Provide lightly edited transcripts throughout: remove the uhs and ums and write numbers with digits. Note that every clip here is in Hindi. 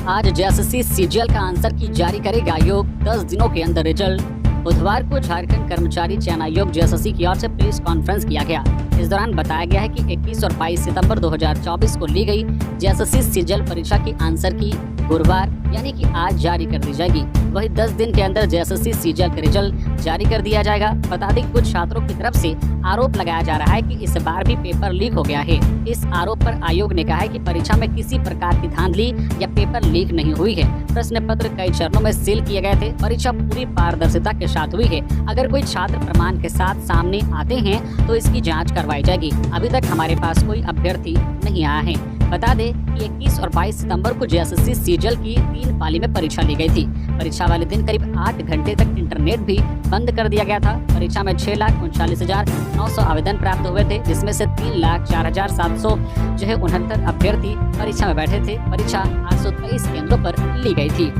आज जेएसएससी सीजीएल का आंसर की जारी करेगा आयोग, 10 दिनों के अंदर रिजल्ट। बुधवार को झारखंड कर्मचारी चयन आयोग जेएसएससी की ओर से प्रेस कॉन्फ्रेंस किया गया। इस दौरान बताया गया है कि 21 और 22 सितंबर 2024 को ली गई जेएसएससी सीजीएल परीक्षा की आंसर की गुरुवार यानी कि आज जारी कर दी जाएगी। वही 10 दिन के अंदर जेएसएससी सीजीएल का रिजल्ट जारी कर दिया जाएगा। बता दें कुछ छात्रों की तरफ से आरोप लगाया जा रहा है कि इस बार भी पेपर लीक हो गया है। इस आरोप पर आयोग ने कहा है कि परीक्षा में किसी प्रकार की धांधली या पेपर लीक नहीं हुई है। प्रश्न पत्र कई चरणों में सील किए गए थे। परीक्षा पूरी पारदर्शिता के साथ हुई है। अगर कोई छात्र प्रमाण के साथ सामने आते हैं तो इसकी जाँच करवाई जाएगी। अभी तक हमारे पास कोई अभ्यर्थी नहीं आया है। बता दें कि 21 और 22 सितंबर को जेएसएससी सीजीएल की 3 पाली में परीक्षा ली गई थी। परीक्षा वाले दिन करीब 8 घंटे तक इंटरनेट भी बंद कर दिया गया था। परीक्षा में 6,39,900 आवेदन प्राप्त हुए थे, जिसमें से 3,04,769 अभ्यर्थी परीक्षा में बैठे थे। परीक्षा 823 केंद्रों पर ली गई थी।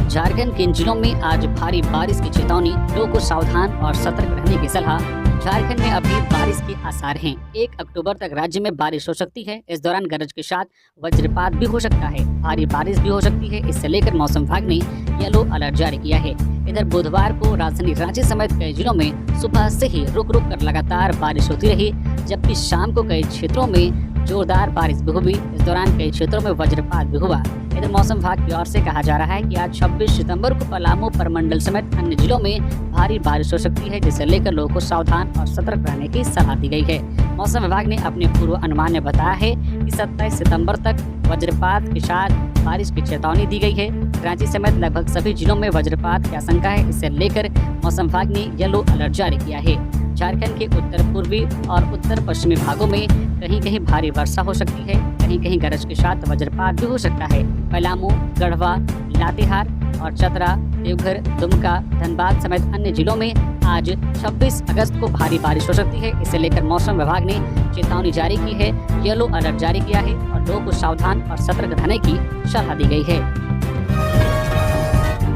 झारखंड के इन जिलों में आज भारी बारिश की चेतावनी, लोगों को सावधान और सतर्क रहने की सलाह। झारखंड में अभी बारिश के आसार हैं। 1 अक्टूबर तक राज्य में बारिश हो सकती है। इस दौरान गरज के साथ वज्रपात भी हो सकता है, भारी बारिश भी हो सकती है। इससे लेकर मौसम विभाग ने येलो अलर्ट जारी किया है। इधर बुधवार को राजधानी रांची समेत कई जिलों में सुबह से ही रुक रुक कर लगातार बारिश होती रही, जबकि शाम को कई क्षेत्रों में जोरदार बारिश भी हुई। इस दौरान कई क्षेत्रों में वज्रपात भी हुआ। इधर मौसम विभाग की ओर से कहा जा रहा है कि आज 26 सितंबर को पलामू, परमंडल समेत अन्य जिलों में भारी बारिश हो सकती है, जिसे लेकर लोगों को सावधान और सतर्क रहने की सलाह दी गई है। मौसम विभाग ने अपने पूर्व अनुमान में बताया है कि 27 सितंबर तक वज्रपात के साथ बारिश की चेतावनी दी गई है। रांची समेत लगभग सभी जिलों में वज्रपात की आशंका है। इसे लेकर मौसम विभाग ने येलो अलर्ट जारी किया है। झारखंड के उत्तर पूर्वी और उत्तर पश्चिमी भागों में कहीं कहीं भारी वर्षा हो सकती है। कहीं कहीं गरज के साथ वज्रपात भी हो सकता है। पलामू, गढ़वा, लातेहार और चतरा, देवघर, दुमका, धनबाद समेत अन्य जिलों में आज 26 अगस्त को भारी बारिश हो सकती है। इसे लेकर मौसम विभाग ने चेतावनी जारी की है, येलो अलर्ट जारी किया है और लोगों को सावधान और सतर्क रहने की सलाह दी गई है।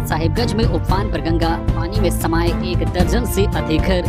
साहिबगंज में उफान पर गंगा, पानी में समाये 1 दर्जन से अधिक घर।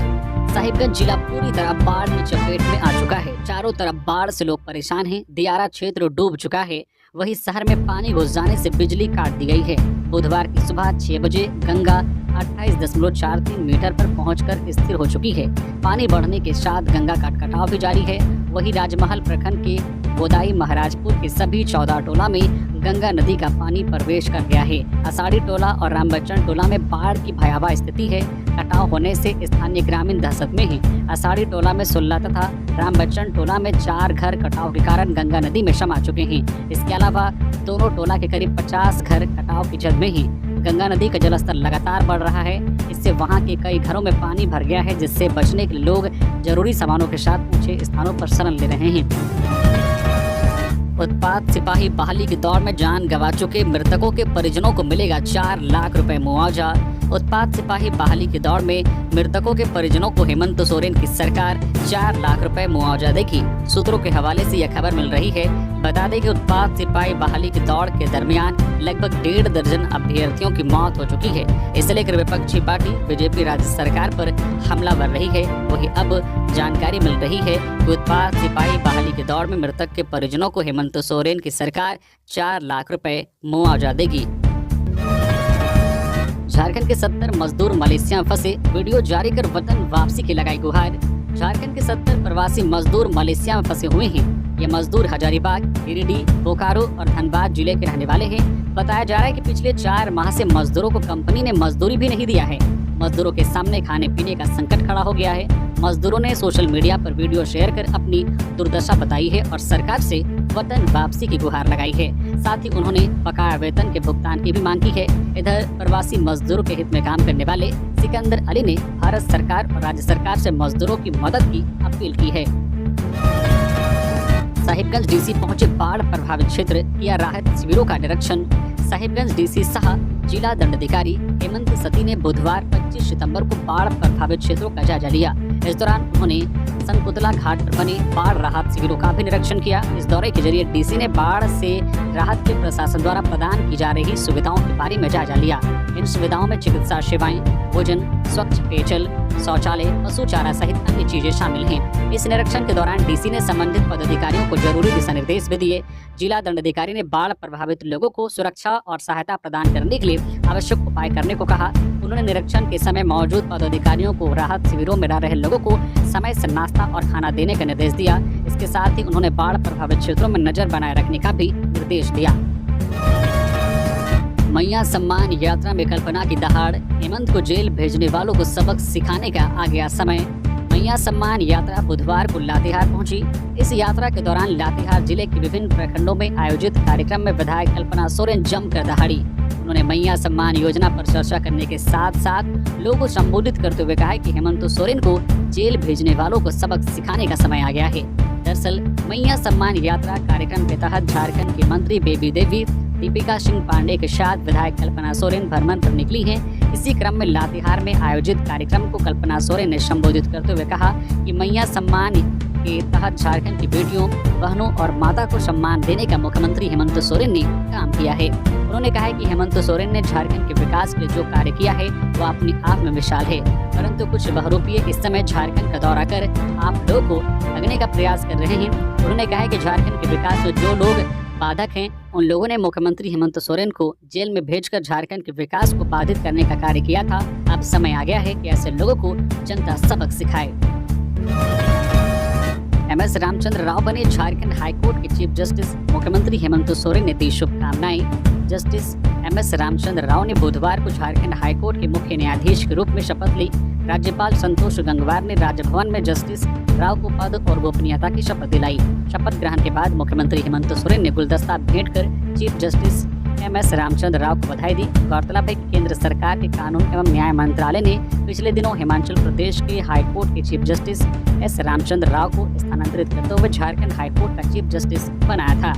साहिबगंज जिला पूरी तरह बाढ़ की चपेट में आ चुका है। चारों तरफ बाढ़ से लोग परेशान हैं। दियारा क्षेत्र डूब चुका है। वहीं शहर में पानी घुस जाने से बिजली काट दी गई है। बुधवार की सुबह 6 बजे गंगा 28.43 मीटर पर पहुंचकर स्थिर हो चुकी है। पानी बढ़ने के साथ गंगा का कटाव भी जारी है। वहीं राजमहल प्रखंड के गोदाई महाराजपुर के सभी 14 टोला में गंगा नदी का पानी प्रवेश कर गया है। अषाढ़ी टोला और रामबच्चन टोला में बाढ़ की भयावह स्थिति है। कटाव होने से स्थानीय ग्रामीण दहशत में हैं। अषाढ़ी टोला में 16 तथा रामबच्चन टोला में 4 घर कटाव के कारण गंगा नदी में समा चुके हैं। इसके अलावा दोनों टोला के करीब 50 घर कटाव की जद में हैं। गंगा नदी का जलस्तर लगातार बढ़ रहा है। इससे वहां के कई घरों में पानी भर गया है, जिससे बचने के लिए लोग जरूरी सामानों के साथ ऊंचे स्थानों पर शरण ले रहे हैं। उत्पाद सिपाही बहाली की दौड़ में जान गंवा चुके मृतकों के परिजनों को मिलेगा 4 लाख रुपए मुआवजा। उत्पाद सिपाही बहाली की दौड़ में मृतकों के परिजनों को हेमंत सोरेन की सरकार 4 लाख रुपए मुआवजा देगी। सूत्रों के हवाले से यह खबर मिल रही है। बता दें कि उत्पाद सिपाही बहाली की दौड़ के दरमियान लगभग 1.5 दर्जन अभ्यर्थियों की मौत हो चुकी है। इसे लेकर विपक्षी पार्टी बीजेपी राज्य सरकार पर हमला कर रही है। वही अब जानकारी मिल रही है कि उत्पाद सिपाही बहाली की दौड़ में मृतक के परिजनों को हेमंत सोरेन की सरकार 4 लाख रुपए मुआवजा देगी। झारखंड के 70 मजदूर मलेशिया में फंसे, वीडियो जारी कर वतन वापसी की लगाई गुहार। झारखंड के 70 प्रवासी मजदूर मलेशिया में फंसे हुए हैं। ये मजदूर हजारीबाग, गिरिडीह, बोकारो और धनबाद जिले के रहने वाले हैं। बताया जा रहा है कि पिछले 4 माह से मजदूरों को कंपनी ने मजदूरी भी नहीं दिया है। मजदूरों के सामने खाने पीने का संकट खड़ा हो गया है। मजदूरों ने सोशल मीडिया पर वीडियो शेयर कर अपनी दुर्दशा बताई है और सरकार से वतन वापसी की गुहार लगाई है। साथ ही उन्होंने बकाया वेतन के भुगतान की भी मांग की है। इधर प्रवासी मजदूरों के हित में काम करने वाले सिकंदर अली ने भारत सरकार और राज्य सरकार से मजदूरों की मदद की अपील की है। साहिबगंज डीसी पहुंचे बाढ़ प्रभावित क्षेत्र, किया राहत शिविरों का निरीक्षण। साहिबगंज डीसी सह जिला दंडाधिकारी हेमंत सती ने बुधवार 25 सितंबर को बाढ़ प्रभावित क्षेत्रों का जायजा लिया। इस दौरान उन्होंने संकुतला घाट पर बने बाढ़ राहत शिविरों का भी निरीक्षण किया। इस दौरे के जरिए डीसी ने बाढ़ से राहत के प्रशासन द्वारा प्रदान की जा रही सुविधाओं के बारे में जायजा लिया। इन सुविधाओं में चिकित्सा सेवाएं, भोजन, स्वच्छ पेयजल, शौचालय, पशु चारा सहित अन्य चीजें शामिल हैं। इस निरीक्षण के दौरान डीसी ने संबंधित पदाधिकारियों को जरूरी दिशा निर्देश भी दिए। जिला दंडाधिकारी ने बाढ़ प्रभावित लोगों को सुरक्षा और सहायता प्रदान करने के लिए आवश्यक उपाय करने को कहा। उन्होंने निरीक्षण के समय मौजूद पदाधिकारियों को राहत शिविरों में रह रहे लोगों को समय से नाश्ता और खाना देने का निर्देश दिया। इसके साथ ही उन्होंने बाढ़ प्रभावित क्षेत्रों में नजर बनाए रखने का भी निर्देश दिया। मैया सम्मान यात्रा में कल्पना की दहाड़, हेमंत को जेल भेजने वालों को सबक सिखाने का आ गया समय। मैया सम्मान यात्रा बुधवार को लातेहार पहुंची। इस यात्रा के दौरान लातेहार जिले के विभिन्न प्रखंडों में आयोजित कार्यक्रम में विधायक कल्पना सोरेन जमकर दहाड़ी। उन्होंने मैया सम्मान योजना पर चर्चा करने के साथ साथ लोगों को संबोधित करते हुए कहा कि हेमंत सोरेन को जेल भेजने वालों को सबक सिखाने का समय आ गया है। दरअसल मैया सम्मान यात्रा कार्यक्रम के तहत झारखंड की मंत्री बेबी देवी दीपिका सिंह पांडे के साथ विधायक कल्पना सोरेन भ्रमण पर निकली हैं। इसी क्रम में लातेहार में आयोजित कार्यक्रम को कल्पना सोरेन ने संबोधित करते हुए कहा कि मैया सम्मान के तहत झारखंड की बेटियों, बहनों और माता को सम्मान देने का मुख्यमंत्री हेमंत सोरेन ने काम किया है। उन्होंने कहा कि हेमंत सोरेन ने झारखंड के विकास के लिए जो कार्य किया है वो अपने आप में विशाल है, परंतु कुछ बहरूपिये इस समय झारखंड का दौरा कर आप लोगों को ठगने का प्रयास कर रहे हैं। उन्होंने कहा कि झारखंड के विकास में जो लोग बाधक हैं, उन लोगों ने मुख्यमंत्री हेमंत सोरेन को जेल में भेजकर झारखंड के विकास को बाधित करने का कार्य किया था। अब समय आ गया है कि ऐसे लोगों को जनता सबक सिखाए। एमएस रामचंद्र राव बने झारखंड हाईकोर्ट के चीफ जस्टिस, मुख्यमंत्री हेमंत सोरेन ने दी शुभकामनाएं। जस्टिस एमएस रामचंद्र राव ने बुधवार को झारखंड हाईकोर्ट के मुख्य न्यायाधीश के रूप में शपथ ली। राज्यपाल संतोष गंगवार ने राजभवन में जस्टिस राव को पद और गोपनीयता की शपथ दिलाई। शपथ ग्रहण के बाद मुख्यमंत्री हेमंत सोरेन ने गुलदस्ता भेंट कर chief justice MS Ramchandra Rao को बधाई दी। गौरतलब है कि केंद्र सरकार के कानून एवं न्याय मंत्रालय ने पिछले दिनों हिमाचल प्रदेश के हाईकोर्ट के chief justice S Ramchandra Rao को स्थानांतरित करते हुए झारखंड हाईकोर्ट का चीफ जस्टिस बनाया था।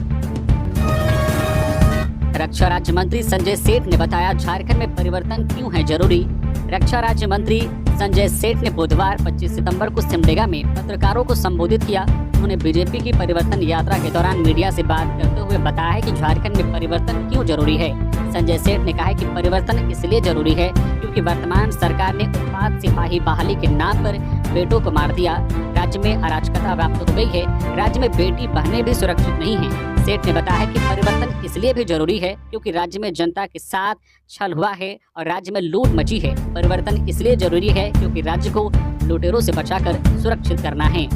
रक्षा राज्य मंत्री संजय सेठ ने बताया, झारखंड में परिवर्तन क्यों है जरूरी। रक्षा राज्य मंत्री संजय सेठ ने बुधवार 25 सितंबर को सिमडेगा में पत्रकारों को संबोधित किया। उन्होंने बीजेपी की परिवर्तन यात्रा के दौरान मीडिया से बात करते हुए बताया है कि झारखंड में परिवर्तन क्यों जरूरी है। संजय सेठ ने कहा है कि परिवर्तन इसलिए जरूरी है क्योंकि वर्तमान सरकार ने उत्पाद सिपाही बहाली के नाम पर बेटों को मार दिया। राज्य में अराजकता व्याप्त हो गई है। राज्य में बेटी बहनें भी सुरक्षित नहीं हैं। सेठ ने बताया कि परिवर्तन इसलिए भी जरूरी है क्योंकि राज्य में जनता के साथ छल हुआ है और राज्य में लूट मची है। परिवर्तन इसलिए जरूरी है क्योंकि राज्य को लुटेरों से बचाकर सुरक्षित करना है।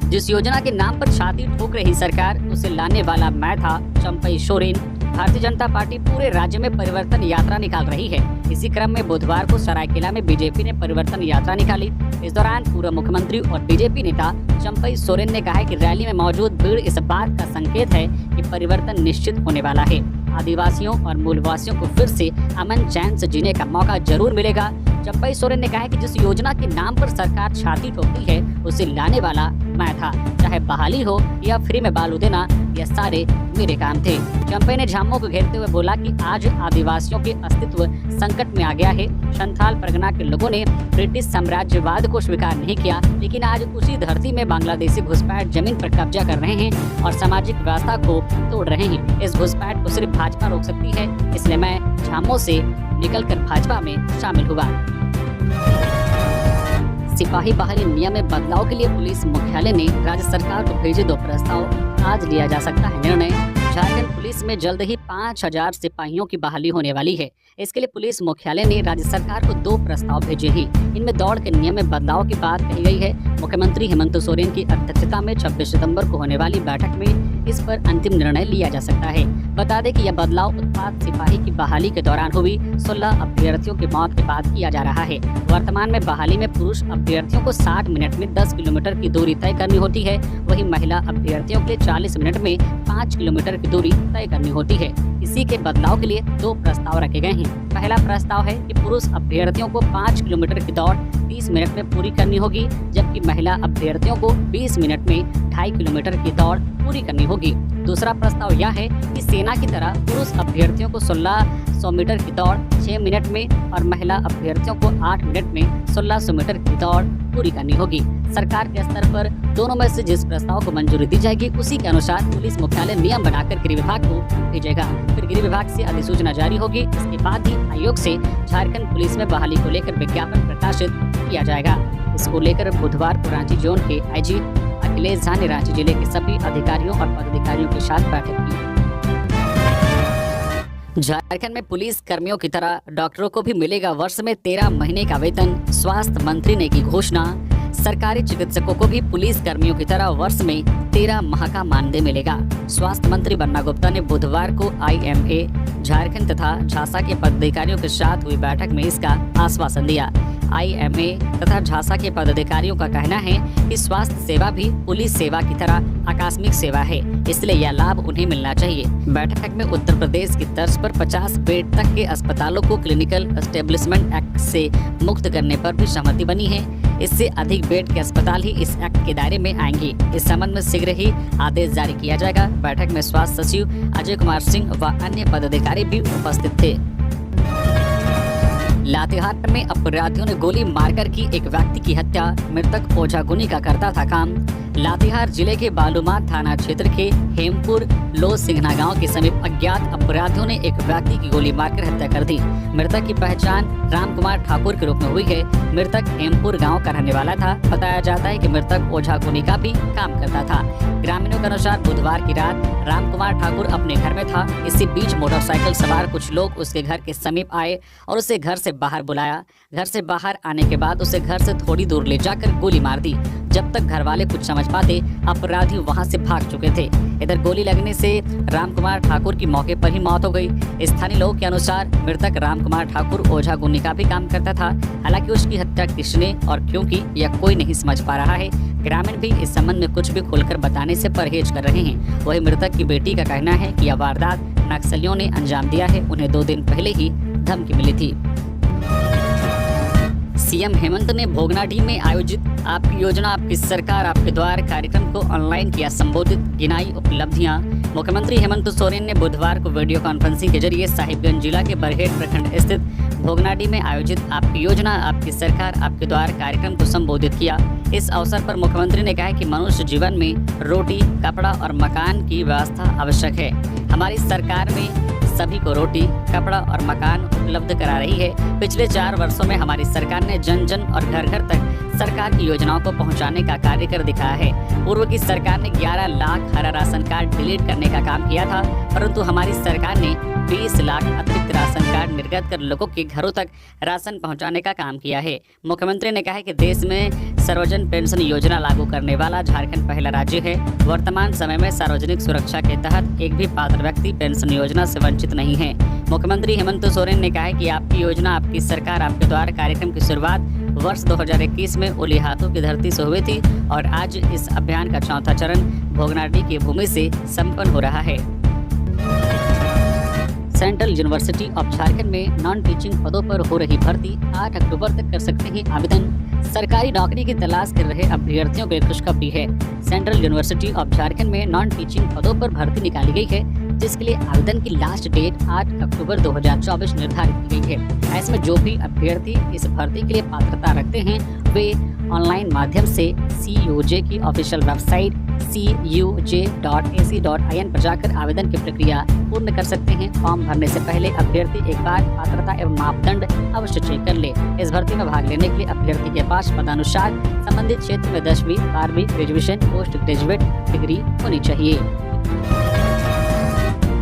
जिस योजना के नाम पर छाती ठोक रही सरकार, उसे लाने वाला मैं था, चंपई सोरेन। भारतीय जनता पार्टी पूरे राज्य में परिवर्तन यात्रा निकाल रही है। इसी क्रम में बुधवार को सरायकेला में बीजेपी ने परिवर्तन यात्रा निकाली। इस दौरान पूर्व मुख्यमंत्री और बीजेपी नेता चंपई सोरेन ने कहा कि रैली में मौजूद भीड़ इस बात का संकेत है कि परिवर्तन निश्चित होने वाला है। आदिवासियों और मूलवासियों को फिर से अमन चैन से जीने का मौका जरूर मिलेगा। चंपई सोरेन ने कहा कि जिस योजना के नाम पर सरकार छाती ठोकती है, उसे लाने वाला मैं था। चाहे बहाली हो या फ्री में बालू देना, यह सारे मेरे काम थे। चंपई ने झामुमो को घेरते हुए बोला कि आज आदिवासियों के अस्तित्व संकट में आ गया है। संथाल परगना के लोगों ने ब्रिटिश साम्राज्यवाद को स्वीकार नहीं किया, लेकिन आज उसी धरती में बांग्लादेशी घुसपैठ जमीन पर कब्जा कर रहे हैं और सामाजिक व्यवस्था को तोड़ रहे हैं। इस घुसपैठ को सिर्फ भाजपा रोक सकती है, इसलिए मैं झामुमो से निकलकर भाजपा में शामिल हुआ। सिपाही बहाली नियम में बदलाव के लिए पुलिस मुख्यालय ने राज्य सरकार को भेजे 2 प्रस्ताव। आज लिया जा सकता है निर्णय। झारखंड पुलिस में जल्द ही 5000 सिपाहियों की बहाली होने वाली है। इसके लिए पुलिस मुख्यालय ने राज्य सरकार को 2 प्रस्ताव भेजे हैं। इनमें दौड़ के नियम में बदलाव की बात कही गई है। मुख्यमंत्री हेमंत सोरेन की अध्यक्षता में 26 सितंबर को होने वाली बैठक में इस पर अंतिम निर्णय लिया जा सकता है। बता दें कि यह बदलाव उत्पाद सिपाही की बहाली के दौरान हुई 16 अभ्यर्थियों की मौत के बाद किया जा रहा है। वर्तमान में बहाली में पुरुष अभ्यर्थियों को 60 मिनट में 10 किलोमीटर की दूरी तय करनी होती है, वहीं महिला अभ्यर्थियों के लिए 40 मिनट में 5 किलोमीटर की दूरी तय करनी होती है। इसी के बदलाव के लिए 2 प्रस्ताव रखे गए हैं। पहला प्रस्ताव है कि पुरुष अभ्यर्थियों को 5 किलोमीटर की दौड़ 30 मिनट में पूरी करनी होगी, जबकि महिला अभ्यर्थियों को 20 मिनट में 2.5 किलोमीटर की दौड़ पूरी करनी होगी। दूसरा प्रस्ताव यह है कि सेना की तरह पुरुष अभ्यर्थियों को 1600 मीटर की दौड़ 6 मिनट में और महिला अभ्यर्थियों को 8 मिनट में 1600 मीटर की दौड़ पूरी करनी होगी। सरकार के स्तर पर दोनों में से जिस प्रस्ताव को मंजूरी दी जाएगी उसी के अनुसार पुलिस मुख्यालय नियम बनाकर गृह विभाग को भेजेगा। फिर गृह विभाग से अधिसूचना जारी होगी। इसके बाद ही आयोग से झारखंड पुलिस में बहाली को लेकर विज्ञापन प्रकाशित किया जाएगा। इसको लेकर बुधवार को रांची जोन के आईजी अखिलेश झा ने रांची जिले के सभी अधिकारियों और पदाधिकारियों के साथ बैठक की। झारखंड में पुलिस कर्मियों की तरह डॉक्टरों को भी मिलेगा वर्ष में 13 महीने का वेतन, स्वास्थ्य मंत्री ने की घोषणा। सरकारी चिकित्सकों को भी पुलिस कर्मियों की तरह वर्ष में 13 माह का मानदेय मिलेगा। स्वास्थ्य मंत्री बन्ना गुप्ता ने बुधवार को IMA झारखंड तथा झांसा के पदाधिकारियों के साथ हुई बैठक में इसका आश्वासन दिया। IMA तथा झांसा के पदाधिकारियों का कहना है कि स्वास्थ्य सेवा भी पुलिस सेवा की तरह आकस्मिक सेवा है, इसलिए यह लाभ उन्हें मिलना चाहिए। बैठक में उत्तर प्रदेश की तर्ज पर 50 बेड तक के अस्पतालों को क्लिनिकल एस्टेब्लिशमेंट एक्ट से मुक्त करने पर भी सहमति बनी है। इससे अधिक बेड के अस्पताल ही इस एक्ट के दायरे में आएंगे। इस संबंध में शीघ्र ही आदेश जारी किया जाएगा। बैठक में स्वास्थ्य सचिव अजय कुमार सिंह व अन्य पदाधिकारी भी उपस्थित थे। लातेहार में अपराधियों ने गोली मारकर की एक व्यक्ति की हत्या, मृतक ओझागुनी का करता था काम। लातेहार जिले के बालूमाथ थाना क्षेत्र के हेमपुर लो सिंघना गांव के समीप अज्ञात अपराधियों ने एक व्यक्ति की गोली मारकर हत्या कर दी। मृतक की पहचान राम कुमार ठाकुर के रूप में हुई है। मृतक हेमपुर गांव का रहने वाला था। बताया जाता है कि मृतक ओझागुनी का भी काम करता था। ग्रामीणों के अनुसार बुधवार की रात राम कुमार ठाकुर अपने घर में था। इसी बीच मोटरसाइकिल सवार कुछ लोग उसके घर के समीप आए और उसे घर से बाहर बुलाया। घर से बाहर आने के बाद उसे घर से थोड़ी दूर ले जाकर गोली मार दी। जब तक घर वाले कुछ समझ पाते अपराधी वहां से भाग चुके थे। इधर गोली लगने से राम कुमार ठाकुर की मौके पर ही मौत हो गई। स्थानीय लोगों के अनुसार मृतक राम कुमार ठाकुर ओझागुनी का भी काम करता था। हालांकि उसकी हत्या किसने और क्यों की यह कोई नहीं समझ पा रहा है। ग्रामीण भी इस संबंध में कुछ भी खुलकर बताने से परहेज कर रहे हैं। वही मृतक की बेटी का कहना है कि यह वारदात नक्सलियों ने अंजाम दिया है। उन्हें 2 दिन पहले ही धमकी मिली थी। सीएम हेमंत ने भोगनाडीह में आयोजित आपकी योजना आपकी सरकार आपके द्वार कार्यक्रम को ऑनलाइन किया संबोधित, गिनाई उपलब्धियां। मुख्यमंत्री हेमंत सोरेन ने बुधवार को वीडियो कॉन्फ्रेंसिंग के जरिए साहिबगंज जिला के बरहेट प्रखंड स्थित भोगनाडीह में आयोजित आपकी योजना आपकी सरकार आपके द्वार कार्यक्रम को संबोधित किया। इस अवसर पर मुख्यमंत्री ने कहा कि मनुष्य जीवन में रोटी, कपड़ा और मकान की व्यवस्था आवश्यक है। हमारी सरकार में सभी को रोटी, कपड़ा और मकान उपलब्ध करा रही है। पिछले 4 वर्षों में हमारी सरकार ने जन जन और घर घर तक सरकार की योजनाओं को पहुंचाने का कार्य कर दिखाया है। पूर्व की सरकार ने 11 लाख हरा राशन कार्ड डिलीट करने का काम किया था, परंतु हमारी सरकार ने 20 लाख अतिरिक्त राशन कार्ड निर्गत कर लोगों के घरों तक राशन पहुंचाने का काम किया है। मुख्यमंत्री ने कहा कि देश में सार्वजनिक पेंशन योजना लागू करने वाला झारखंड पहला राज्य है। वर्तमान समय में सार्वजनिक सुरक्षा के तहत एक भी पात्र व्यक्ति पेंशन योजना से वंचित नहीं है। मुख्यमंत्री हेमंत सोरेन ने कहा कि आपकी योजना आपकी सरकार आपके द्वार कार्यक्रम की शुरुआत वर्ष 2021 में ओली हाथों की धरती से हुई थी और आज इस अभियान का 4था चरण भोगनाडीह की भूमि से संपन्न हो रहा है। सेंट्रल यूनिवर्सिटी ऑफ झारखंड में नॉन टीचिंग पदों पर हो रही भर्ती 8 अक्टूबर तक कर सकते हैं आवेदन। सरकारी नौकरी की तलाश कर रहे अभ्यर्थियों के लिए खुशखबरी है। सेंट्रल यूनिवर्सिटी ऑफ झारखंड में नॉन टीचिंग पदों पर भर्ती निकाली गई है, जिसके लिए आवेदन की लास्ट डेट 8 अक्टूबर 2024 निर्धारित की गई है। ऐसे में जो भी अभ्यर्थी इस भर्ती के लिए पात्रता रखते हैं वे ऑनलाइन माध्यम से CUJ की ऑफिशियल वेबसाइट cuj.ac.in पर जाकर आवेदन की प्रक्रिया पूर्ण कर सकते हैं। फॉर्म भरने से पहले अभ्यर्थी एक बार पात्रता एवं मापदंड अवश्य चेक कर ले। इस भर्ती में भाग लेने के लिए अभ्यर्थी के पास पदानुसार संबंधित क्षेत्र में 10वीं, 12वीं, ग्रेजुएशन, पोस्ट ग्रेजुएट डिग्री होनी चाहिए।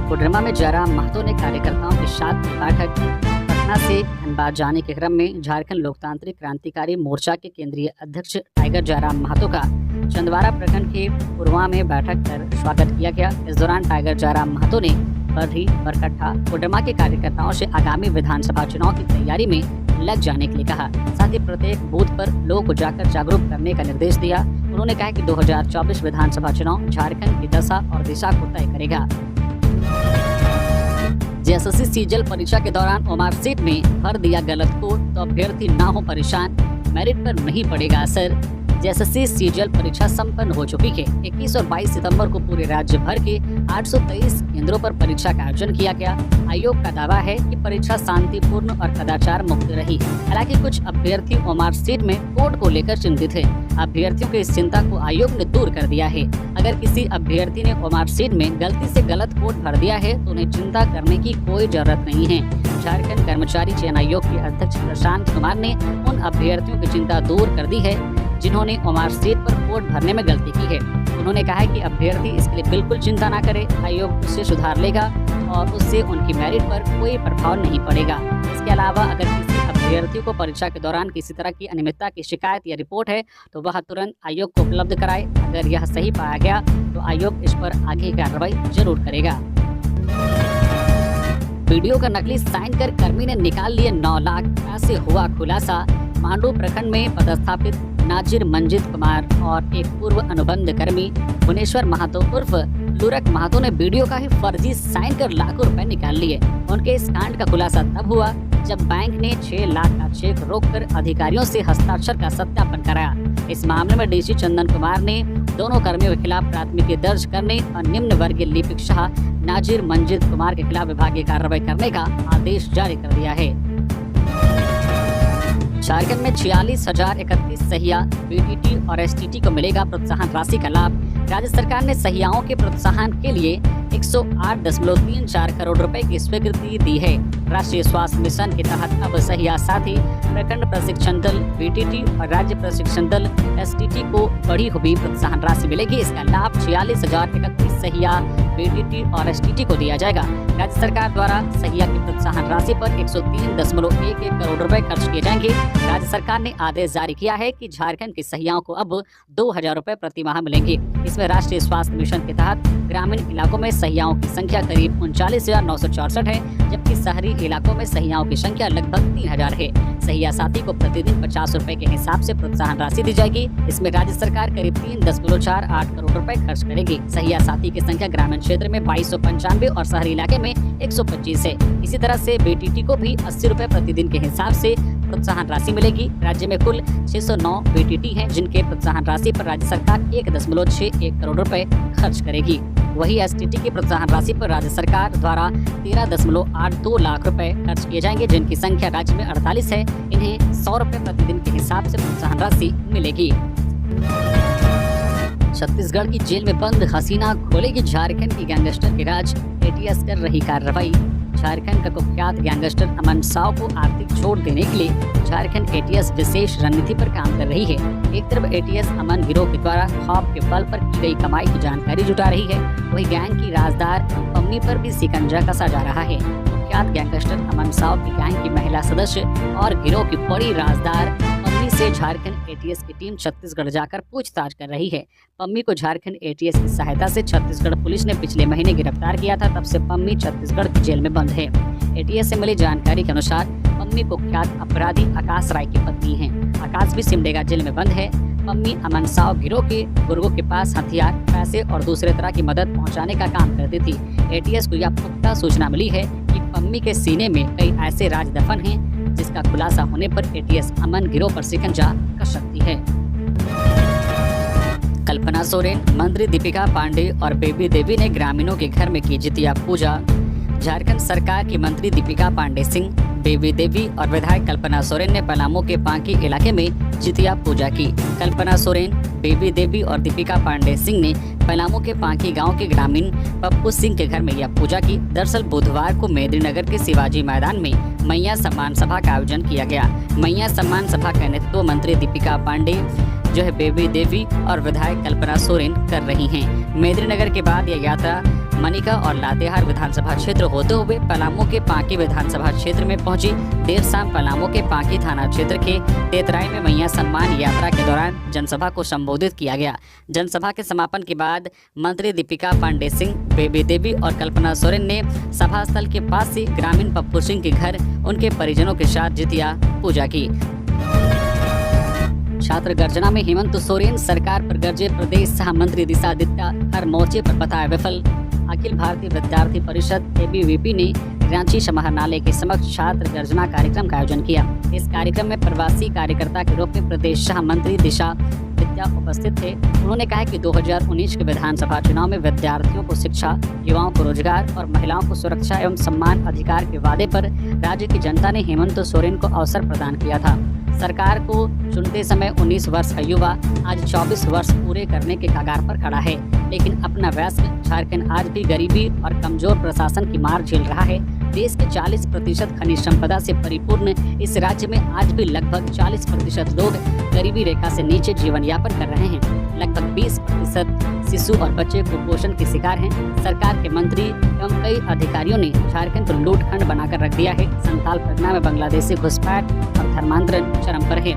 कोडरमा में जयराम महतो ने कार्यकर्ताओं के साथ बैठक। पटना से धनबाद जाने के क्रम में झारखंड लोकतांत्रिक क्रांतिकारी मोर्चा के केंद्रीय अध्यक्ष टाइगर जयराम महतो का चंदवारा प्रखंड के पुरवा में बैठक कर स्वागत किया गया। इस दौरान टाइगर जयराम महतो ने बरही, बरकट्ठा, कोडरमा के कार्यकर्ताओं से आगामी विधानसभा चुनाव की तैयारी में लग जाने के लिए कहा। साथ ही प्रत्येक बूथ पर लोगों को जाकर जागरूक करने का निर्देश दिया। उन्होंने कहा कि 2024 विधानसभा चुनाव झारखंड की दशा और दिशा को तय करेगा। JSSC सीजल परीक्षा के दौरान मार्कशीट में भर दिया गलत कोड तो अभ्यर्थी ना हो परेशान, मेरिट पर नहीं पड़ेगा असर। एसएससी सीजीएल परीक्षा संपन्न हो चुकी है। 21 और 22 सितंबर को पूरे राज्य भर के 823 केंद्रों पर परीक्षा का आयोजन किया गया। आयोग का दावा है कि परीक्षा शांतिपूर्ण और कदाचार मुक्त रही। हालांकि कुछ अभ्यर्थी ओमार सीट में कोड को लेकर चिंतित है। अभ्यर्थियों की इस चिंता को आयोग ने दूर कर दिया है। अगर किसी अभ्यर्थी ने ओमार सीट में गलती से गलत कोड भर दिया है तो उन्हें चिंता करने की कोई जरूरत नहीं है। झारखंड कर्मचारी चयन आयोग के अध्यक्ष प्रशांत कुमार ने उन अभ्यर्थियों की चिंता दूर कर दी है जिन्होंने ओमार सीट पर कोड भरने में गलती की है। उन्होंने कहा है कि अभ्यर्थी इसके लिए बिल्कुल चिंता न करे, आयोग उससे सुधार लेगा और उससे उनकी मेरिट पर कोई प्रभाव नहीं पड़ेगा। इसके अलावा अगर किसी अभ्यर्थी को परीक्षा के दौरान किसी तरह की अनियमितता की शिकायत या रिपोर्ट है तो वह तुरंत आयोग को उपलब्ध कराए। अगर यह सही पाया गया तो आयोग इस पर आगे कार्रवाई जरूर करेगा। वीडियो का नकली साइन कर कर्मी ने निकाल लिए 9 लाख, ऐसे हुआ खुलासा। मांडू प्रखंड में पदस्थापित नाजिर मंजित कुमार और एक पूर्व अनुबंध कर्मी भुवनेश्वर महतो उर्फ लुरक महतो ने वीडियो का ही फर्जी साइन कर लाखों रुपए निकाल लिए। उनके इस कांड का खुलासा तब हुआ जब बैंक ने 6 लाख का चेक रोककर अधिकारियों से हस्ताक्षर का सत्यापन कराया। इस मामले में डीसी चंदन कुमार ने दोनों कर्मियों के खिलाफ प्राथमिकी दर्ज करने और निम्न वर्गीय लिपिक शाह नाजिर मंजित कुमार के खिलाफ विभागीय कार्रवाई करने का आदेश जारी कर दिया है। झारखंड में 46,031 सहिया बीटीटी और एसटीटी को मिलेगा प्रोत्साहन राशि का लाभ। राज्य सरकार ने सहियाओं के प्रोत्साहन के लिए 108.34 करोड़ रुपए की स्वीकृति दी है। राष्ट्रीय स्वास्थ्य मिशन के तहत अब सहिया साथी प्रखंड प्रशिक्षण दल बीटीटी और राज्य प्रशिक्षण दल एसटीटी को बढ़ी हुई प्रोत्साहन राशि मिलेगी। इसका लाभ 46,031 सहिया बीटीटी और एसटीटी को दिया जाएगा। राज्य सरकार द्वारा सहिया की प्रोत्साहन राशि पर 103.11 करोड़ रुपए खर्च किए जाएंगे। राज्य सरकार ने आदेश जारी किया है कि झारखंड के सहियाओं को अब 2,000 रुपए प्रति माह मिलेंगे। इसमें राष्ट्रीय स्वास्थ्य मिशन के तहत ग्रामीण इलाकों में सहियाओं की संख्या करीब 39,964 है, जबकि शहरी इलाकों में सहियाओं की संख्या लगभग 3,000 है। सहिया साथी को प्रतिदिन 50 रुपए के हिसाब से प्रोत्साहन राशि दी जाएगी। इसमें राज्य सरकार करीब 3.48 करोड़ रुपए खर्च करेगी। सहिया साथी की संख्या ग्रामीण क्षेत्र में 2295 और शहरी इलाके में 125 है। इसी तरह से बीटीटी को भी 80 रुपए प्रतिदिन के हिसाब से प्रोत्साहन राशि मिलेगी। राज्य में कुल 609 बीटीटी हैं, जिनके प्रोत्साहन राशि पर राज्य सरकार 1.61 करोड़ रुपए खर्च करेगी। वही एसटीटी की प्रोत्साहन राशि पर राज्य सरकार द्वारा 13.82 लाख रुपए खर्च किए जाएंगे, जिनकी संख्या राज्य में 48 है। इन्हें 100 रुपए प्रतिदिन के हिसाब से प्रोत्साहन राशि मिलेगी। छत्तीसगढ़ की जेल में बंद हसीना खोलेगी झारखंड की गैंगस्टर के राज, एटीएस कर रही कार्रवाई। झारखंड का कुख्यात गैंगस्टर अमन साव को आर्थिक छूट देने के लिए झारखंड एटीएस विशेष रणनीति पर काम कर रही है। एक तरफ एटीएस अमन गिरोह के द्वारा खौफ के बल पर की गई कमाई की जानकारी जुटा रही है, वही गैंग की राजदार पम्मी पर भी शिकंजा कसा जा रहा है। कुख्यात गैंगस्टर अमन साव की गैंग की महिला सदस्य और गिरोह की बड़ी राजदार पम्मी से झारखंड एटीएस की टीम छत्तीसगढ़ जाकर पूछताछ कर रही है। पम्मी को झारखंड एटीएस की सहायता से छत्तीसगढ़ पुलिस ने पिछले महीने गिरफ्तार किया था। तब से पम्मी छत्तीसगढ़ की जेल में बंद है। एटीएस से मिली जानकारी के अनुसार पम्मी कुख्यात अपराधी आकाश राय की पत्नी है। आकाश भी सिमडेगा जेल में बंद है। पम्मी अमन साव गिरोह के गुर्गों के पास हथियार, पैसे और दूसरे तरह की मदद पहुंचाने का काम करती थी। एटीएस को यह पुख्ता सूचना मिली है कि पम्मी के सीने में कई ऐसे राज दफन हैं जिसका खुलासा होने पर एटीएस अमन गिरोह पर शिकंजा कस सकती है। कल्पना सोरेन, मंत्री दीपिका पांडे और बेबी देवी ने ग्रामीणों के घर में की जितिया पूजा। झारखंड सरकार की मंत्री दीपिका पांडे सिंह, बेबी देवी और विधायक कल्पना सोरेन ने पलामू के पांकी इलाके में जितिया पूजा की। कल्पना सोरेन, बेबी देवी और दीपिका पांडे सिंह ने पलामू के पांकी गांव के ग्रामीण पप्पू सिंह के घर में यह पूजा की। दरअसल बुधवार को मेदिनीनगर के शिवाजी मैदान में मैया सम्मान सभा का आयोजन किया गया। मैया सम्मान सभा का नेतृत्व मंत्री दीपिका पांडे जो है बेबी देवी और विधायक कल्पना सोरेन कर रही हैं। मेदिनीनगर के बाद यह यात्रा मनिका और लातेहार विधानसभा क्षेत्र होते हुए पलामू के पांकी विधानसभा क्षेत्र में पहुंची। देर शाम पलामू के पांकी थाना क्षेत्र के तेतराई में मैया सम्मान यात्रा के दौरान जनसभा को संबोधित किया गया। जनसभा के समापन के बाद मंत्री दीपिका पांडे सिंह, बेबी देवी और कल्पना सोरेन ने सभा स्थल के पास से ग्रामीण पप्पू सिंह के घर उनके परिजनों के साथ जितिया पूजा की। छात्र गर्जना में हेमंत सोरेन सरकार पर गरजे प्रदेश सह मंत्री दिशादित्य, हर मोर्चे पर बताया विफल। अखिल भारतीय विद्यार्थी परिषद ABVP ने रांची समाहरणालय के समक्ष छात्र गर्जना कार्यक्रम का आयोजन किया। इस कार्यक्रम में प्रवासी कार्यकर्ता के रूप में प्रदेश सह मंत्री दिशादित्य मुखिया उपस्थित थे। उन्होंने कहा कि 2019 के विधानसभा चुनाव में विद्यार्थियों को शिक्षा, युवाओं को रोजगार और महिलाओं को सुरक्षा एवं सम्मान अधिकार के वादे पर राज्य की जनता ने हेमंत सोरेन को अवसर प्रदान किया था। सरकार को चुनते समय 19 वर्ष का युवा आज 24 वर्ष पूरे करने के कगार पर खड़ा है, लेकिन अपना वयस्क झारखंड आज भी गरीबी और कमजोर प्रशासन की मार झेल रहा है। देश के 40% खनिज संपदा से परिपूर्ण इस राज्य में आज भी लगभग 40% लोग गरीबी रेखा से नीचे जीवन यापन कर रहे हैं। लगभग 20% शिशु और बच्चे कुपोषण के शिकार हैं। सरकार के मंत्री एवं कई अधिकारियों ने झारखंड को लूटखंड बनाकर रख दिया है। संथाल परगना में बांग्लादेशी घुसपैठ और धर्मांतरण चरम पर है।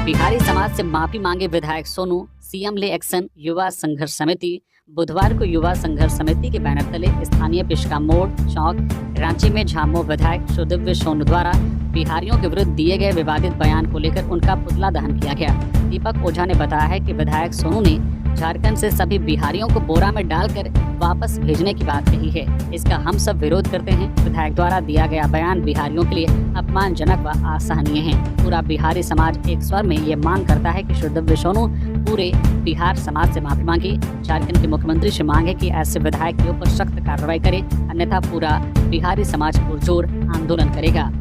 बिहारी समाज से माफी मांगे विधायक सोनू, सीएम ले एक्शन। युवा संघर्ष समिति बुधवार को युवा संघर्ष समिति के बैनर तले स्थानीय पिचका मोड़ चौक रांची में झामो विधायक सुदिव्य सोनू द्वारा बिहारियों के विरुद्ध दिए गए विवादित बयान को लेकर उनका पुतला दहन किया गया। दीपक ओझा ने बताया है कि विधायक सोनू ने झारखंड से सभी बिहारियों को बोरा में डालकर वापस भेजने की बात कही है। इसका हम सब विरोध करते हैं। विधायक द्वारा दिया गया बयान बिहारियों के लिए अपमानजनक व असहनीय है। पूरा बिहारी समाज एक स्वर में ये मांग करता है कि सुदिव्य सोनू पूरे बिहार समाज से माफी मांगे। झारखंड के मुख्यमंत्री से मांग है कि ऐसे विधायक के ऊपर सख्त कार्रवाई करें, अन्यथा पूरा बिहारी समाज पुरजोर आंदोलन करेगा।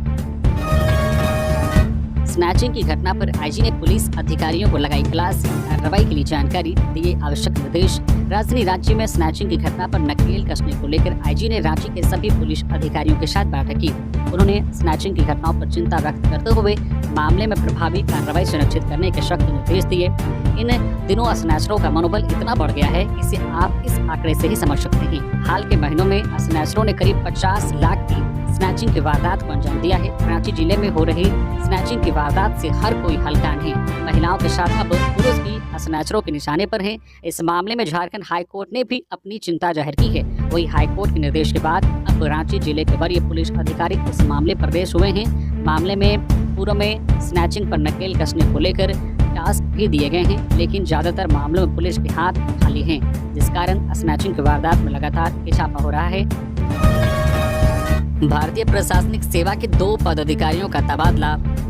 स्नैचिंग की घटना पर आईजी ने पुलिस अधिकारियों को लगाई क्लास। कार्रवाई के लिए जानकारी दिए आवश्यक निर्देश। राजधानी रांची में स्नैचिंग की घटना पर नकेल कसने को लेकर आईजी ने रांची के सभी पुलिस अधिकारियों के साथ बैठक की। उन्होंने स्नैचिंग की घटनाओं पर चिंता व्यक्त करते हुए मामले में प्रभावी कार्रवाई सुनिश्चित करने के सख्त निर्देश दिए। इन दिनों स्नैचरों का मनोबल इतना बढ़ गया है, इसे आप इस आंकड़े से ही समझ सकते हैं। हाल के महीनों में स्नैचरों ने करीब 50 लाख की स्नैचिंग की वारदात को अंजाम दिया है। रांची जिले में हो रही स्नैचिंग की वारदात से हर कोई हलकान है। महिलाओं के साथ अब पुरुष भी स्नैचरों के निशाने पर हैं। इस मामले में झारखंड हाई कोर्ट ने भी अपनी चिंता जाहिर की है। वही हाई कोर्ट के निर्देश के बाद अब रांची जिले के वरीय पुलिस अधिकारी इस मामले पर पेश हुए हैं। मामले में पूर्व में स्नैचिंग पर नकेल कसने को लेकर टास्क भी दिए गए हैं, लेकिन ज्यादातर मामलों में पुलिस के हाथ खाली हैं, जिस कारण स्नैचिंग की वारदात में लगातार इजाफा हो रहा है। भारतीय प्रशासनिक सेवा के 2 पदाधिकारियों का तबादला।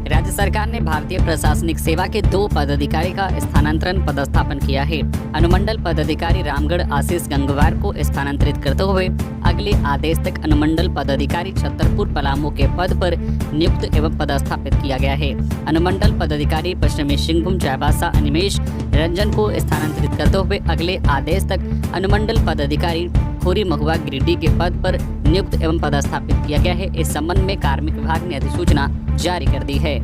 राज्य सरकार ने भारतीय प्रशासनिक सेवा के 2 पदाधिकारी का स्थानांतरण पदस्थापन किया है। अनुमंडल पदाधिकारी रामगढ़ आशीष गंगवार को स्थानांतरित करते हुए अगले आदेश तक अनुमंडल पदाधिकारी छतरपुर पलामू के पद पर नियुक्त एवं पदस्थापित किया गया है। अनुमंडल पदाधिकारी पश्चिमी सिंहभूम चाईबासा अनिमेश रंजन को स्थानांतरित करते हुए अगले आदेश तक अनुमंडल पदाधिकारी खोरी महुआ गिरिडीह के पद पर नियुक्त एवं पदस्थापित किया गया है। इस संबंध में कार्मिक विभाग ने अधिसूचना जारी कर दी है।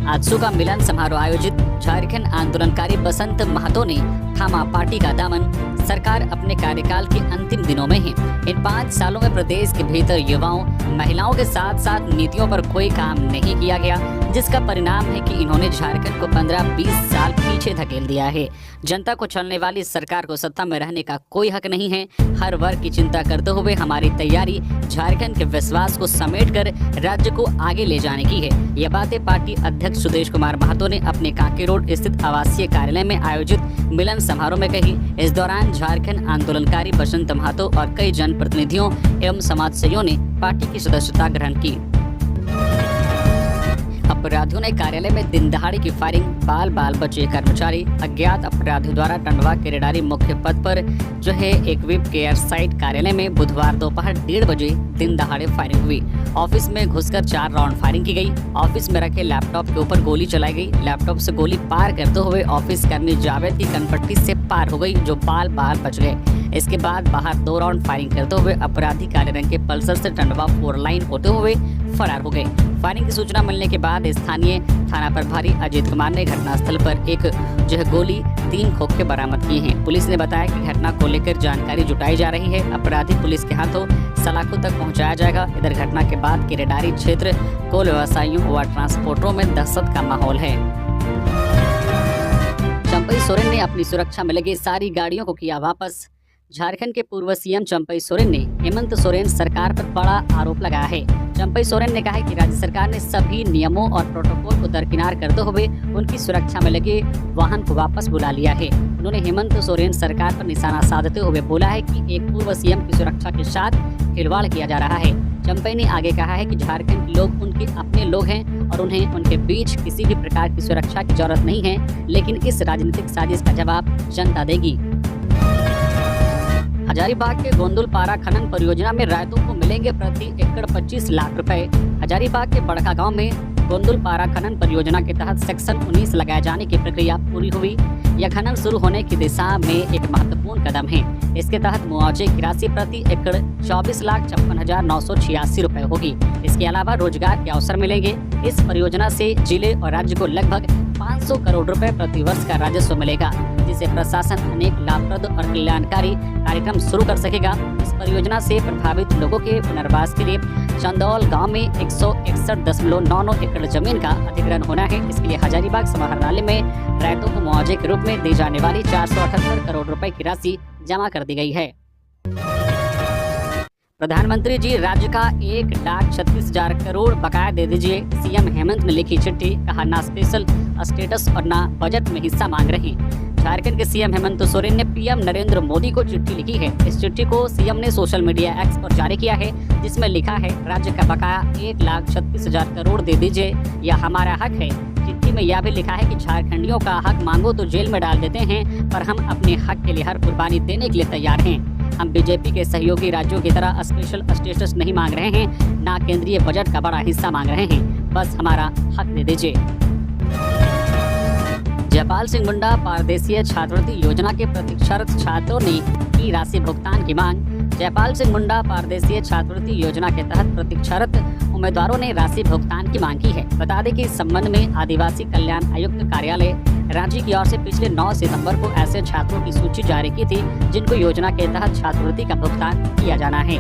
आजसू का मिलन समारोह आयोजित। झारखंड आंदोलनकारी बसंत महतो ने थामा पार्टी का दामन। सरकार अपने कार्यकाल के अंतिम दिनों में है। इन 5 सालों में प्रदेश के भीतर युवाओं, महिलाओं के साथ साथ नीतियों पर कोई काम नहीं किया गया, जिसका परिणाम है कि इन्होंने झारखंड को 15-20 साल पीछे धकेल दिया है। जनता को छलने वाली सरकार को सत्ता में रहने का कोई हक नहीं है। हर वर्ग की चिंता करते हुए हमारी तैयारी झारखंड के विश्वास को समेटकर राज्य को आगे ले जाने की है। यह बातें पार्टी अध्यक्ष सुदेश कुमार महतो ने अपने कांके रोड स्थित आवासीय कार्यालय में आयोजित मिलन समारोह में कही। इस दौरान झारखंड आंदोलनकारी बसंत महतो और कई जनप्रतिनिधियों एवं समाजसेवियों ने पार्टी की सदस्यता ग्रहण की। अपराधियों ने कार्यालय में दिन दहाड़े की फायरिंग। बाल बचे कर्मचारी। अज्ञात अपराधियों द्वारा टंडवा केरेडारी मुख्य पद पर जो है एक्विप केयर साइट कार्यालय में बुधवार दोपहर 1:30 बजे दिन दहाड़े फायरिंग हुई। ऑफिस में घुसकर 4 राउंड फायरिंग की गई। ऑफिस में रखे लैपटॉप के ऊपर गोली चलाई गई। लैपटॉप से गोली पार करते हुए ऑफिस कर्मी जावेद की कनपट्टी से पार हो गई, जो बाल बच गए। इसके बाद बाहर 2 राउंड फायरिंग करते हुए अपराधी काले रंग के पल्सर से टंडवा 4 लाइन होते हुए फरार हो गए। फायरिंग की सूचना मिलने के बाद स्थानीय थाना प्रभारी अजीत कुमार ने घटनास्थल पर एक जो है गोली 3 खोखे बरामद किए हैं। पुलिस ने बताया कि घटना को लेकर जानकारी जुटाई जा रही है। अपराधी पुलिस के हाथों सलाखों तक पहुंचाया जाएगा। इधर घटना के बाद केरेडारी क्षेत्र कोल व्यवसायियों व ट्रांसपोर्टरों में दहशत का माहौल है। चंपई सोरेन ने अपनी सुरक्षा में लगी सारी गाड़ियों को किया वापस। झारखंड के पूर्व सीएम चंपई सोरेन ने हेमंत सोरेन सरकार पर बड़ा आरोप लगाया है। चंपई सोरेन ने कहा है कि राज्य सरकार ने सभी नियमों और प्रोटोकॉल को दरकिनार करते हुए उनकी सुरक्षा में लगे वाहन को वापस बुला लिया है। उन्होंने हेमंत सोरेन सरकार पर निशाना साधते हुए बोला है कि एक पूर्व सीएम की सुरक्षा के साथ खिलवाड़ किया जा रहा है। चंपई ने आगे कहा है कि झारखंड के लोग उनके अपने लोग हैं और उन्हें उनके बीच किसी भी प्रकार की सुरक्षा की जरूरत नहीं है, लेकिन इस राजनीतिक साजिश का जवाब जनता देगी। हजारीबाग के गोंदुलपारा खनन परियोजना में रायतों को मिलेंगे प्रति एकड़ 25 लाख रुपए। हजारीबाग के बड़का गांव में गोंदुलपारा खनन परियोजना के तहत सेक्शन 19 लगाए जाने की प्रक्रिया पूरी हुई। यह खनन शुरू होने की दिशा में एक महत्वपूर्ण कदम है। इसके तहत मुआवजे की राशि प्रति एकड़ 24,56,986 रुपए होगी। इसके अलावा रोजगार के अवसर मिलेंगे। इस परियोजना से जिले और राज्य को लगभग 500 करोड़ रुपए प्रति वर्ष का राजस्व मिलेगा, जिसे प्रशासन अनेक लाभप्रद और कल्याणकारी कार्यक्रम शुरू कर सकेगा। इस परियोजना से प्रभावित लोगों के पुनर्वास के लिए चंदौल गांव में 161.99 एकड़ जमीन का अधिग्रहण होना है। इसके लिए हजारीबाग समाहरणालय में रायतों को मुआवजे के रूप में दी जाने वाली 478 करोड़ रुपए की राशि जमा कर दी गई है। प्रधानमंत्री जी, राज्य का 1,36,000 करोड़ बकाया दे दीजिए। सीएम हेमंत ने लिखी चिट्ठी, कहा ना स्पेशल स्टेटस और ना बजट में हिस्सा मांग रहे। झारखंड के सीएम हेमंत सोरेन ने पीएम नरेंद्र मोदी को चिट्ठी लिखी है। इस चिट्ठी को सीएम ने सोशल मीडिया एक्स पर जारी किया है, जिसमें लिखा है, राज्य का बकाया 1,36,000 करोड़ दे दीजिए, यह हमारा हक है। चिट्ठी में यह भी लिखा है कि झारखंडियों का हक मांगो तो जेल में डाल देते हैं, पर हम अपने हक के लिए हर कुर्बानी देने के लिए तैयार हैं। हम बीजेपी के सहयोगी राज्यों की तरह स्पेशल स्टेटस नहीं मांग रहे हैं, ना केंद्रीय बजट का बड़ा हिस्सा मांग रहे हैं, बस हमारा हक दे दीजिए। जयपाल सिंह मुंडा पारदेशीय छात्रवृत्ति योजना के प्रतीक्षारत छात्रों ने की राशि भुगतान की मांग। जयपाल सिंह मुंडा पारदेशीय छात्रवृत्ति योजना के तहत प्रतीक्षारत उम्मीदवारों ने राशि भुगतान की मांग की है। बता दें कि इस संबंध में आदिवासी कल्याण आयुक्त कार्यालय रांची की ओर से पिछले 9 सितंबर को ऐसे छात्रों की सूची जारी की थी, जिनको योजना के तहत छात्रवृत्ति का भुगतान किया जाना है।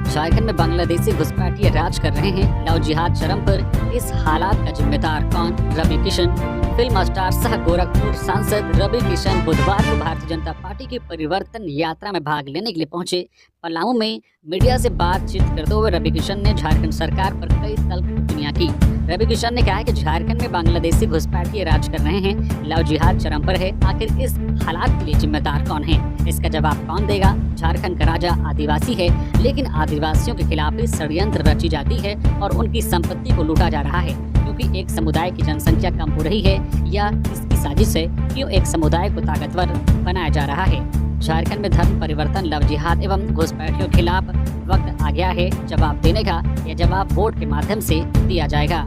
झारखंड में बांग्लादेशी घुसपैठिए राज कर रहे हैं, लव जिहाद चरम पर। इस हालात का जिम्मेदार कौन? रवि किशन। फिल्म स्टार सह गोरखपुर सांसद रवि किशन बुधवार को भारतीय जनता पार्टी की परिवर्तन यात्रा में भाग लेने के लिए पहुंचे। पलामू में मीडिया से बातचीत करते हुए रवि किशन ने झारखंड सरकार पर कई तल्ख टिप्पणियां की। रवि किशन ने कहा है कि झारखंड में बांग्लादेशी घुसपैठिए राज कर रहे हैं, लव जिहाद चरम पर है। आखिर इस हालात के लिए जिम्मेदार कौन है? इसका जवाब कौन देगा? झारखंड का राजा आदिवासी है, लेकिन आदिवासियों के खिलाफ ही षड्यंत्र रची जाती है और उनकी संपत्ति को लूटा जा रहा है, क्योंकि एक समुदाय की जनसंख्या कम हो रही है, या इसकी साजिश है क्यों एक समुदाय को ताकतवर बनाया जा रहा है। झारखंड में धर्म परिवर्तन, लव जिहाद एवं घुसपैठियों के खिलाफ वक्त आ गया है जवाब देने का। यह जवाब वोट के माध्यम से दिया जाएगा।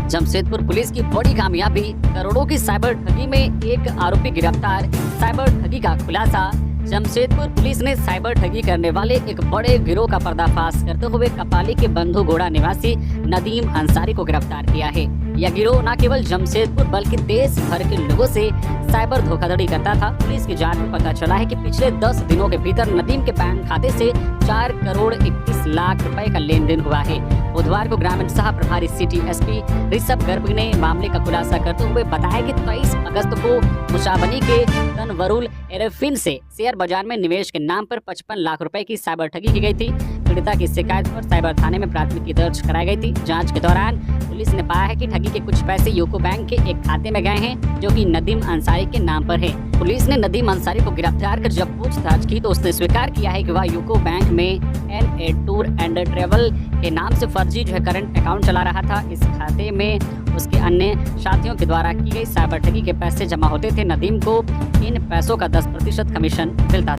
जमशेदपुर पुलिस की बड़ी कामयाबी, करोड़ों की साइबर ठगी में एक आरोपी गिरफ्तार। साइबर ठगी का खुलासा। जमशेदपुर पुलिस ने साइबर ठगी करने वाले एक बड़े गिरोह का पर्दाफाश करते हुए कपाली के बंधुगोड़ा निवासी नदीम अंसारी को गिरफ्तार किया है। यह गिरोह न केवल जमशेदपुर बल्कि देश भर के लोगों से साइबर धोखाधड़ी करता था। पुलिस की जांच में पता चला है कि पिछले 10 दिनों के भीतर नदीम के बैंक खाते से 4 करोड़ 21 लाख रुपए का लेन देन हुआ है। बुधवार को ग्रामीण सह प्रभारी सिटी एसपी ऋषभ गर्ग ने मामले का खुलासा करते हुए बताया कि 23 अगस्त को मुशाबनी के तनवरुल एरेफिन से शेयर बाजार में निवेश के नाम पर 55 लाख रुपए की साइबर ठगी की गई थी। पीड़िता की शिकायत पर साइबर थाने में प्राथमिकी दर्ज कराई गई थी। जांच के दौरान पुलिस ने पाया है कि ठगी के कुछ पैसे यूको बैंक के एक खाते में गए हैं, जो कि नदीम अंसारी के नाम पर है। पुलिस ने नदीम अंसारी को गिरफ्तार कर जब पूछताछ की तो उसने स्वीकार किया है कि वह यूको बैंक में NA टूर एंड ट्रेवल के नाम से फर्जी करंट अकाउंट चला रहा था। इस खाते में उसके अन्य साथियों के द्वारा की गई साइबर ठगी के पैसे जमा होते थे। नदीम को इन पैसों का 10% कमीशन मिलता था।